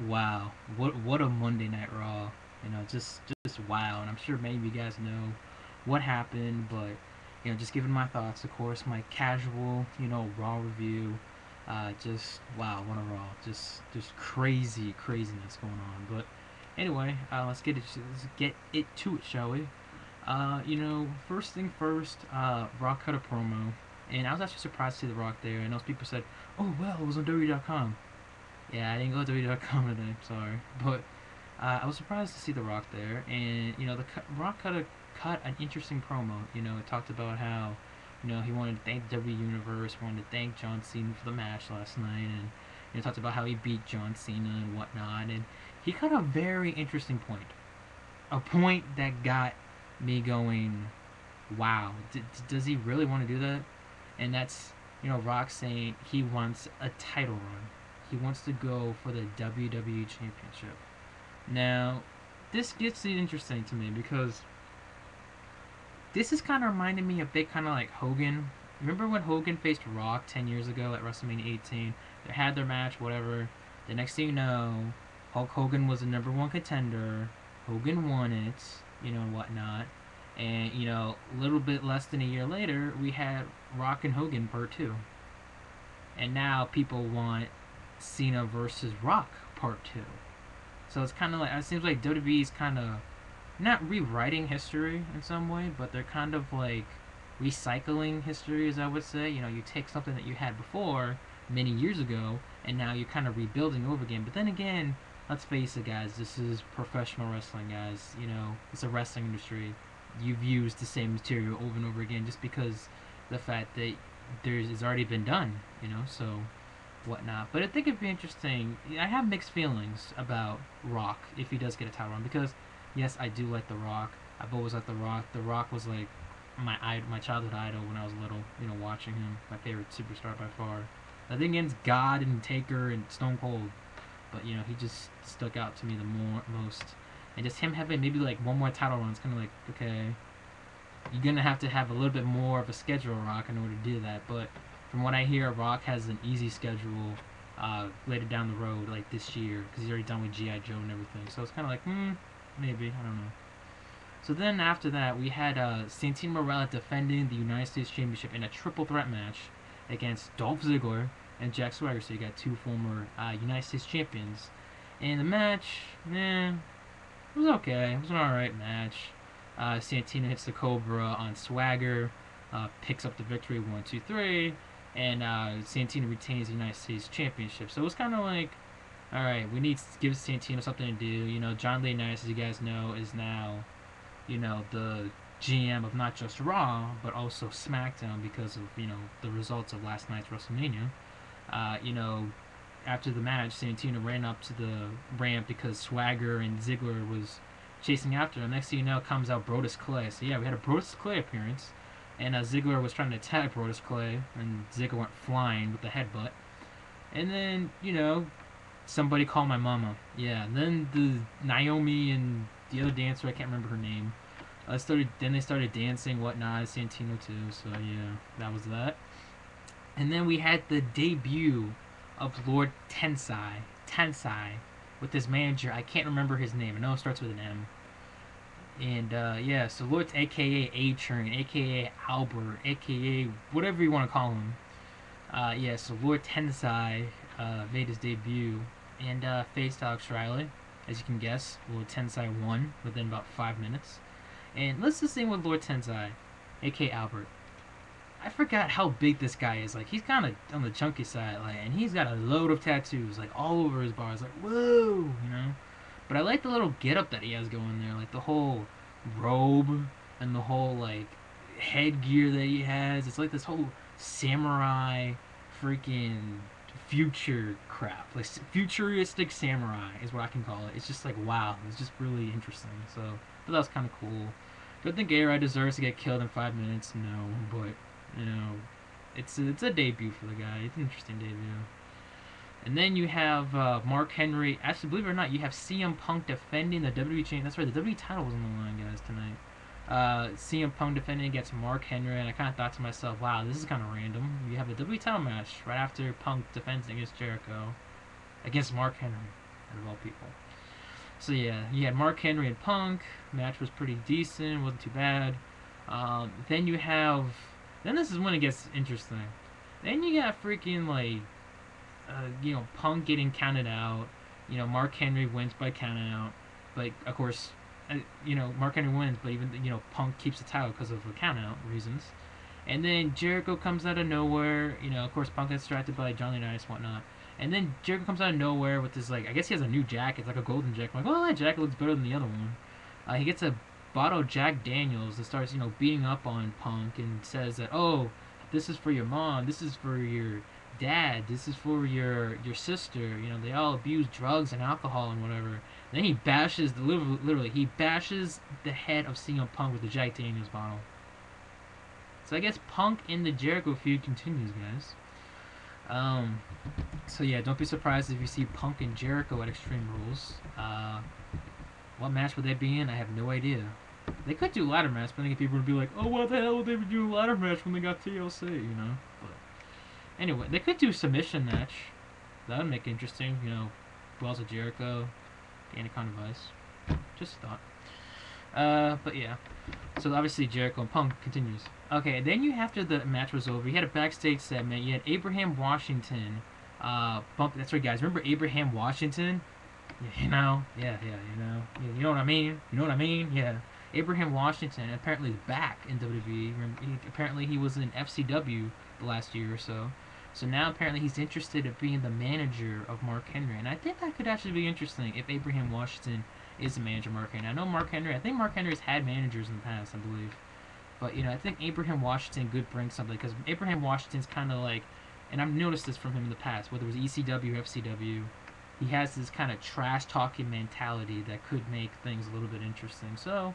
Wow, what a Monday Night Raw. Just wow. And I'm sure many of you guys know what happened, but just giving my thoughts. Of course, my casual Raw review. Just wow, what a Raw. Just craziness going on. But anyway, let's get it to it, shall we? First thing first, Rock cut a promo, and I was actually surprised to see The Rock there. And those people said, "Oh well, it was on WWE.com." Yeah, I didn't go to WWE.com today. Sorry, but I was surprised to see The Rock there, and Rock cut an interesting promo. It talked about how he wanted to thank the WWE Universe, wanted to thank John Cena for the match last night, and talked about how he beat John Cena and whatnot. And he cut a very interesting point, a point that got me going, "Wow, does he really want to do that?" And that's Rock saying he wants a title run. He wants to go for the WWE Championship. Now, this gets it interesting to me because this is kind of reminding me a bit kind of like Hogan. Remember when Hogan faced Rock 10 years ago at WrestleMania 18? They had their match, whatever. The next thing you know, Hulk Hogan was the number one contender. Hogan won it, and whatnot. And, a little bit less than a year later, we had Rock and Hogan Part 2. And now people want Cena versus Rock Part 2. So it's kind of like, it seems like WWE's kind of not rewriting history in some way, but they're kind of like recycling history, as I would say. You take something that you had before many years ago, and now you're kind of rebuilding over again. But then again, let's face it, guys, this is professional wrestling, guys. It's a wrestling industry. You've used the same material over and over again just because the fact that it's already been done, so whatnot. But I think it'd be interesting. I have mixed feelings about Rock if he does get a title run because, yes, I do like The Rock. I've always liked The Rock. The Rock was like my childhood idol when I was little. Watching him, my favorite superstar by far. I think against God and Taker and Stone Cold, but he just stuck out to me the most. And just him having maybe like one more title run, it's kind of like, okay, you're gonna have to have a little bit more of a schedule, Rock, in order to do that. But from what I hear, Rock has an easy schedule later down the road, like this year, because he's already done with GI Joe and everything. So it's kind of like, maybe, I don't know. So then after that, we had Santino Marella defending the United States Championship in a triple threat match against Dolph Ziggler and Jack Swagger. So you got two former United States champions. And the match, it was okay. It was an alright match. Santino hits the Cobra on Swagger, picks up the victory 1, 2, 3, and Santino retains the United States Championship. So it was kind of like, alright, we need to give Santino something to do. John Laurinaitis, as you guys know, is now, the GM of not just Raw, but also SmackDown because of, the results of last night's WrestleMania. You know, after the match, Santino ran up to the ramp because Swagger and Ziggler was chasing after him. Next thing you know, comes out Brodus Clay. So yeah, we had a Brodus Clay appearance, and Ziggler was trying to attack Brodus Clay, and Ziggler went flying with the headbutt. And then somebody called my mama. Yeah, and then the Naomi and the other dancer, I can't remember her name. Then they started dancing, whatnot. Santino too. So yeah, that was that. And then we had the debut of Lord Tensai, with his manager. I can't remember his name. I know it starts with an M. And yeah, so Lord, aka A-Train, aka Albert, aka whatever you want to call him. Yeah, so Lord Tensai made his debut and faced Alex Riley. As you can guess, Lord Tensai won within about 5 minutes. And let's just say with Lord Tensai, aka Albert. I forgot how big this guy is. Like, he's kind of on the chunky side, like, and he's got a load of tattoos, like, all over his bars. Like, whoa, But I like the little getup that he has going there, like the whole robe and the whole like headgear that he has. It's like this whole samurai freaking future crap, like futuristic samurai is what I can call it. It's just like wow, it's just really interesting. So, but that was kind of cool. Do I think A-Rod deserves to get killed in 5 minutes? No, but you know, it's a debut for the guy. It's an interesting debut. And then you have Mark Henry. Actually, believe it or not, you have CM Punk defending the WWE chain. That's right, the WWE title was on the line, guys, tonight. CM Punk defending against Mark Henry, and I kind of thought to myself, wow, this is kind of random. You have a WWE title match right after Punk defends against Jericho against Mark Henry. out of all people. So yeah, you had Mark Henry and Punk. Match was pretty decent, wasn't too bad. Then you have, then this is when it gets interesting. Then you got freaking like, Punk getting counted out. Mark Henry wins by count out, but of course, Mark Henry wins, but even Punk keeps the title because of the count out reasons. And then Jericho comes out of nowhere. Of course, Punk gets distracted by Johnny Nice and whatnot. And then Jericho comes out of nowhere with this, like, I guess he has a new jacket. It's like a golden jacket. I'm like, well, that jacket looks better than the other one. He gets a bottle of Jack Daniels that starts, beating up on Punk and says that, oh, this is for your mom. This is for your dad. This is for your sister. They all abuse drugs and alcohol and whatever. And then he bashes, literally, he bashes the head of CM Punk with the Jack Daniels bottle. So I guess Punk in the Jericho feud continues, guys. So yeah, don't be surprised if you see Punk and Jericho at Extreme Rules. What match would they be in? I have no idea. They could do a ladder match, but I think people would be like, oh, what the hell would they do a ladder match when they got TLC, But anyway, they could do a submission match. That would make it interesting, Balls of Jericho, the Anaconda Vice. Just a thought. But yeah. So obviously Jericho and Punk continues. Okay, then after the match was over, you had a backstage segment. You had Abraham Washington. That's right, guys. Remember Abraham Washington? Yeah, you know what I mean. Yeah. Abraham Washington apparently is back in WWE. Apparently he was in FCW the last year or so. So now apparently he's interested in being the manager of Mark Henry, and I think that could actually be interesting if Abraham Washington is the manager of Mark Henry. I think Mark Henry's had managers in the past, I believe. But, I think Abraham Washington could bring something, because Abraham Washington's kind of like, and I've noticed this from him in the past, whether it was ECW or FCW, he has this kind of trash-talking mentality that could make things a little bit interesting. So,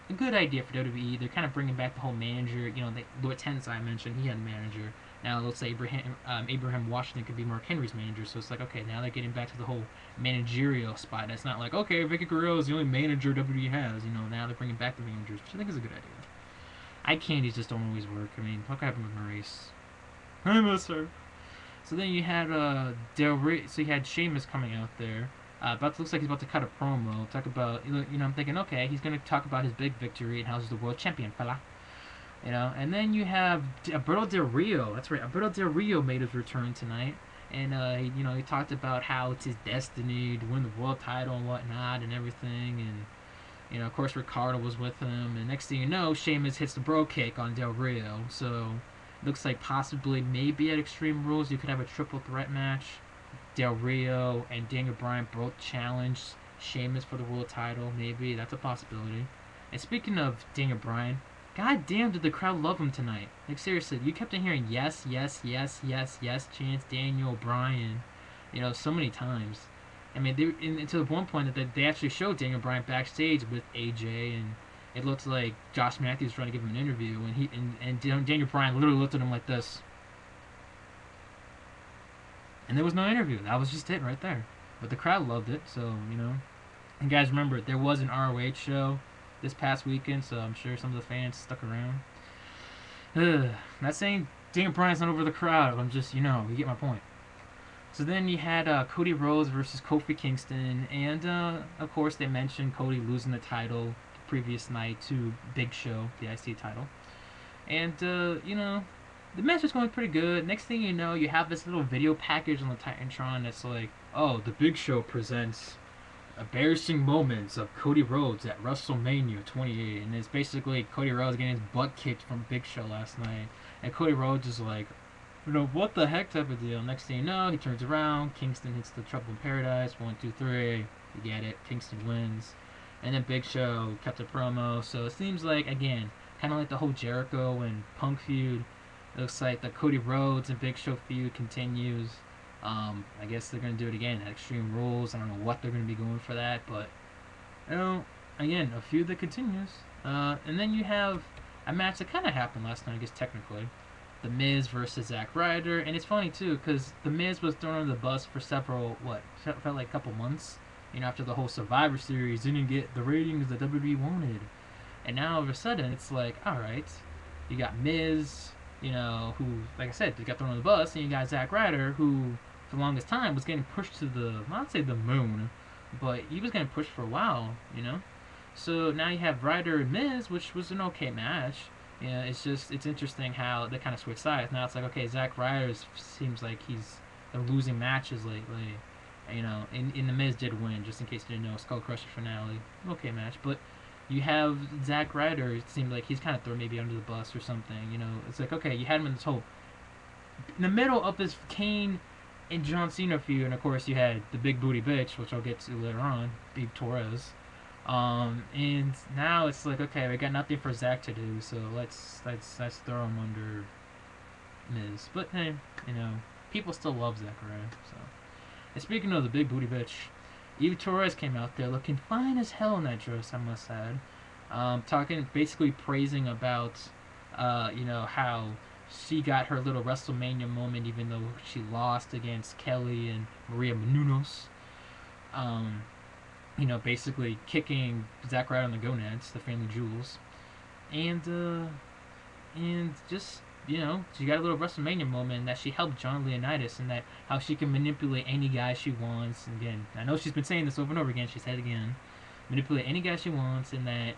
a good idea for WWE. They're kind of bringing back the whole manager. Lord Tensai I mentioned, he had a manager. Now, let's say Abraham Washington could be Mark Henry's manager. So it's like, okay, now they're getting back to the whole managerial spot. It's not like, okay, Vicky Guerrero is the only manager WWE has. Now they're bringing back the managers, which I think is a good idea. Eye candies just don't always work. I mean, look what happened with Maurice. I miss her. So then you had so you had Sheamus coming out there. Looks like he's about to cut a promo. Talk about, I'm thinking, okay, he's going to talk about his big victory and how he's the world champion, fella. And then you have Alberto Del Rio. That's right, Alberto Del Rio made his return tonight. And, he talked about how it's his destiny to win the world title and whatnot and everything. And, of course, Ricardo was with him. And next thing you know, Sheamus hits the bro kick on Del Rio. So, looks like possibly, maybe at Extreme Rules, you could have a triple threat match. Del Rio and Daniel Bryan both challenged Sheamus for the world title. Maybe that's a possibility. And speaking of Daniel Bryan, god damn, did the crowd love him tonight? Like, seriously, you kept on hearing yes, yes, yes, yes, yes, chance Daniel Bryan, so many times. I mean, to the one point that they actually showed Daniel Bryan backstage with AJ, and it looked like Josh Matthews was trying to give him an interview, and Daniel Bryan literally looked at him like this. And there was no interview. That was just it right there. But the crowd loved it, so, And guys, remember, there was an ROH show this past weekend, so I'm sure some of the fans stuck around. Not saying Daniel Bryan's not over the crowd. I'm just, you get my point. So then you had Cody Rhodes versus Kofi Kingston, and, of course, they mentioned Cody losing the title the previous night to Big Show, the IC title. And, the match was going pretty good. Next thing you know, you have this little video package on the Titantron that's like, oh, the Big Show presents embarrassing moments of Cody Rhodes at WrestleMania 28. And it's basically Cody Rhodes getting his butt kicked from Big Show last night. And Cody Rhodes is like, what the heck type of deal. Next thing you know, he turns around. Kingston hits the Trouble in Paradise. 1, 2, 3. You get it. Kingston wins. And then Big Show kept a promo. So it seems like, again, kind of like the whole Jericho and Punk feud. It looks like the Cody Rhodes and Big Show feud continues. I guess they're going to do it again at Extreme Rules. I don't know what they're going to be going for that, but, again, a feud that continues. And then you have a match that kind of happened last night, I guess, technically. The Miz versus Zack Ryder. And it's funny, too, because The Miz was thrown under the bus for felt like a couple months. After the whole Survivor Series didn't get the ratings that WWE wanted. And now, all of a sudden, it's like, alright, you got Miz, who, like I said, got thrown on the bus, and you got Zack Ryder, who for the longest time was getting pushed to the, not say the moon, but he was getting pushed for a while, you know. So now you have Ryder and Miz, which was an okay match. Yeah, it's interesting how they kind of switch sides. Now it's like, okay, Zack Ryder seems like he's losing matches lately. You know, in the Miz did win, just in case you didn't know, Skull Crusher finale, okay match. But you have Zack Ryder. It seemed like he's kind of thrown maybe under the bus or something. You know, it's like, okay, you had him in this whole in the middle of this Kane and John Cena feud, and of course you had the big booty bitch, which I'll get to later on, Big Torres. And now it's like, okay, we got nothing for Zack to do, so let's throw him under Miz. But hey, you know, people still love Zack Ryder. So, and speaking of the big booty bitch, Eva Torres came out there looking fine as hell in that dress, I must add. Talking, basically praising about, you know, how she got her little WrestleMania moment, even though she lost against Kelly and Maria Menounos. You know, basically kicking Zack Ryder on the gonads, the family jewels, and just, you know, she got a little WrestleMania moment that she helped John Laurinaitis, and that how she can manipulate any guy she wants. And again, I know she's been saying this over and over again. She said it again, manipulate any guy she wants, and that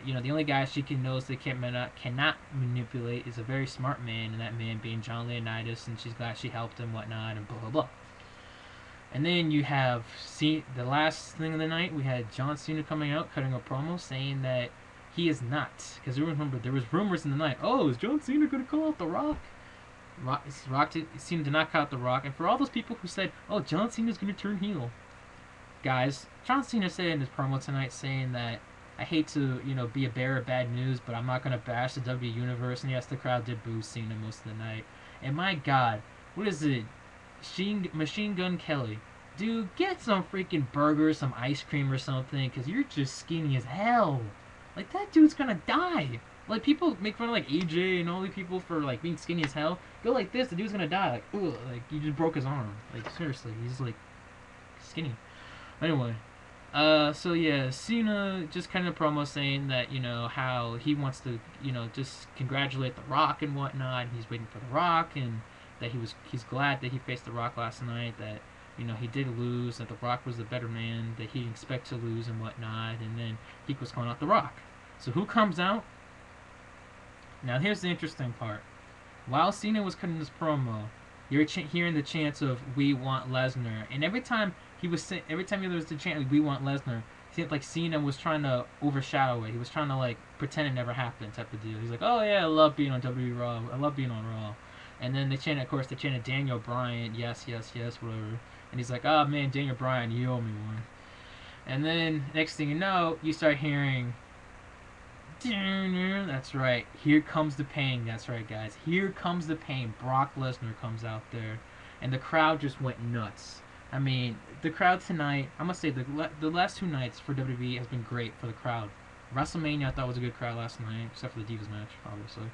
you know, the only guy she knows they cannot manipulate is a very smart man, and that man being John Laurinaitis, and she's glad she helped him, whatnot, and blah blah blah. And then you have the last thing of the night. We had John Cena coming out, cutting a promo, saying that he is not, because remember there was rumors in the night. Oh, is John Cena gonna call out The Rock? Cena did not call out The Rock, and for all those people who said, "Oh, John Cena's gonna turn heel," guys, John Cena said in his promo tonight, saying that, I hate to, you know, be a bearer of bad news, but I'm not gonna bash the WWE universe. And yes, the crowd did boo Cena most of the night. And my God, what is it? Machine Gun Kelly, dude, get some freaking burgers, some ice cream or something, because you're just skinny as hell. Like, that dude's gonna die. Like, people make fun of, like, AJ and all these people for, like, being skinny as hell. Go like this, the dude's gonna die. Like, ugh, like, you just broke his arm. Like, seriously, he's, like, skinny. Anyway, so yeah, Cena just kind of promo saying that, you know, how he wants to, you know, just congratulate The Rock and whatnot. He's waiting for The Rock, and that he's glad that he faced The Rock last night, that, you know, he did lose, that The Rock was the better man, that he didn't expect to lose and whatnot, and then he was calling out The Rock. So who comes out? Now here's the interesting part. While Cena was cutting this promo, you're hearing the chants of "We want Lesnar," and every time there was the chant "We want Lesnar," it seemed like Cena was trying to overshadow it. He was trying to, like, pretend it never happened, type of deal. He's like, "Oh yeah, I love being on WWE Raw. I love being on Raw." And then they chanted Daniel Bryan, yes, yes, yes, whatever. And he's like, "Oh man, Daniel Bryan, you owe me one." And then next thing you know, you start hearing, that's right, here comes the pain. That's right, guys, here comes the pain. Brock Lesnar comes out there, and the crowd just went nuts. I mean, the crowd tonight, I must say, the last two nights for WWE has been great for the crowd. WrestleMania, I thought, was a good crowd last night, except for the Divas match, obviously.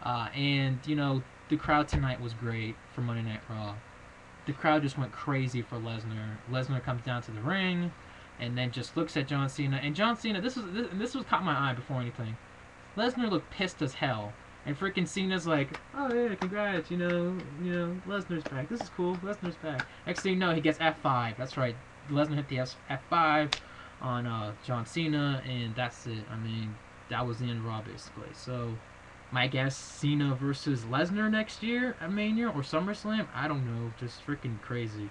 And, you know, the crowd tonight was great for Monday Night Raw. The crowd just went crazy for Lesnar. Lesnar comes down to the ring, and then just looks at John Cena. And John Cena, this was caught my eye before anything. Lesnar looked pissed as hell. And freaking Cena's like, "Oh yeah, congrats, you know, Lesnar's back. This is cool, Lesnar's back." Next thing you know, he gets F5. That's right, Lesnar hit the F5 on John Cena, and that's it. I mean, that was the end of Raw, basically. So, my guess, Cena versus Lesnar next year at Mania or SummerSlam? I don't know, just freaking crazy.